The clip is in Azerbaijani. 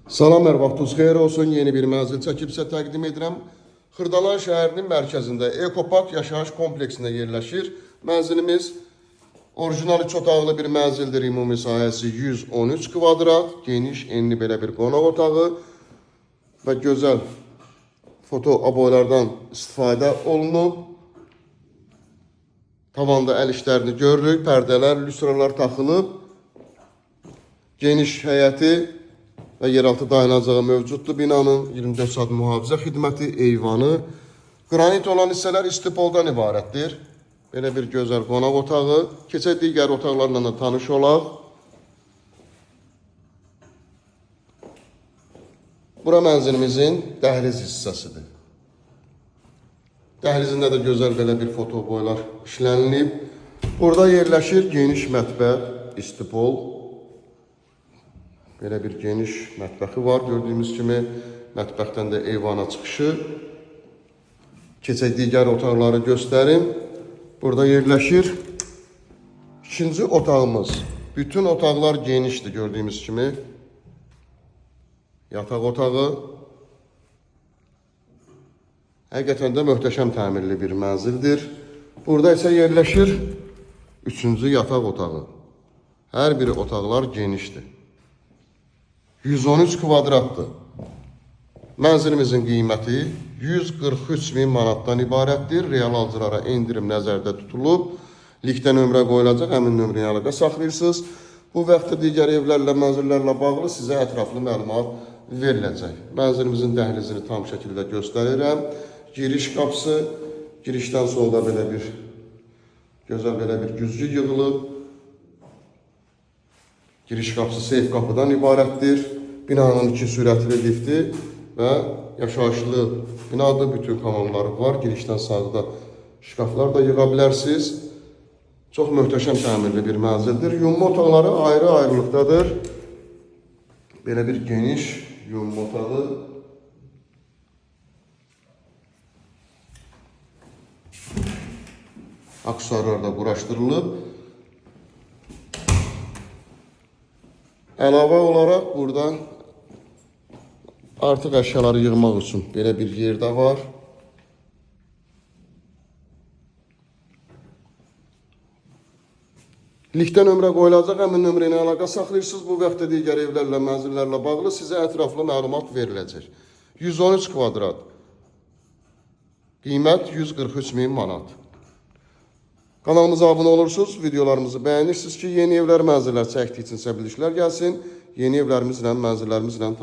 Salam, hər vaxtınız xeyir olsun. Yeni bir mənzil çəkib sizə təqdim edirəm. Xırdalan şəhərinin mərkəzində Ekopark yaşayış kompleksində yerləşir. Mənzilimiz orijinal 3 otaqlı bir mənzildir. Ümumi sahəsi 113 kvadrat, geniş, enli belə bir qonaq otağı və gözəl foto aboylardan istifadə olunub. Tavanda əl işlərini görürük, pərdələr, lüstralar taxılıb. Geniş həyəti və yeraltı dayanacağı mövcuddur binanın. 24 saat mühafizə xidməti, eyvanı. Qranit olan hissələr istipoldan ibarətdir. Belə bir gözəl qonaq otağı. Keçək digər otaqlarla da tanış olaq. Bura mənzilimizin dəhliz hissəsidir. Dəhlizində də gözəl belə bir fotoboylar işlənilib. Burada yerləşir geniş mətbəx, istipol. Belə bir geniş mətbəxi var. Gördüyümüz kimi mətbəxdən də eyvana çıxışı. Keçək digər otaqları göstərim. Burada yerləşir ikinci otağımız. Bütün otaqlar genişdir gördüyümüz kimi. Yataq otağı. Həqiqətən də möhtəşəm təmirli bir mənzildir. Burada isə yerləşir üçüncü yataq otağı. Hər biri otaqlar genişdir. 113 kvadratdır. Mənzilimizin qiyməti 143.000 manatdan ibarətdir. Real alıcılara endirim nəzərdə tutulub. Linkdə nömrə qoyulacaq, həmin nömrəyə əlaqə saxlayırsınız. Bu vaxtda digər evlərlə, mənzillərlə bağlı sizə ətraflı məlumat veriləcək. Mənzilimizin dəhlizini tam şəkildə göstərirəm. Giriş qapısı, girişdən solda belə bir gözəl belə bir güzgü yığılıb. Giriş qapısı seyf qapıdan ibarətdir. Binanın 2 sürətli lifti və yaşayışlı binadır. Bütün komandları var. Girişdən sağda şkaflar da yığa bilərsiniz. Çox möhtəşəm təmirli bir mənzildir. Yumma otaqları ayrı-ayrılıqdadır. Belə bir geniş yumma otağı. Aksesuarlar da quraşdırılıb. Əlavə olaraq burada artıq əşyaları yığmaq üçün belə bir yer də var. Linkdə nömrə qoyulacaq, həmin nömrə ilə əlaqə saxlayırsınız. Bu vaxtda digər evlərlə, mənzillərlə bağlı sizə ətraflı məlumat veriləcək. 113 kvadrat. Qiymət 143.000 manat. Kanalımıza abunə olursunuz, videolarımızı bəyənirsiniz ki, yeni evlər, mənzillər çəkdikcə bildirişlər gəlsin. Yeni evlərimizlə, mənzillərimizlə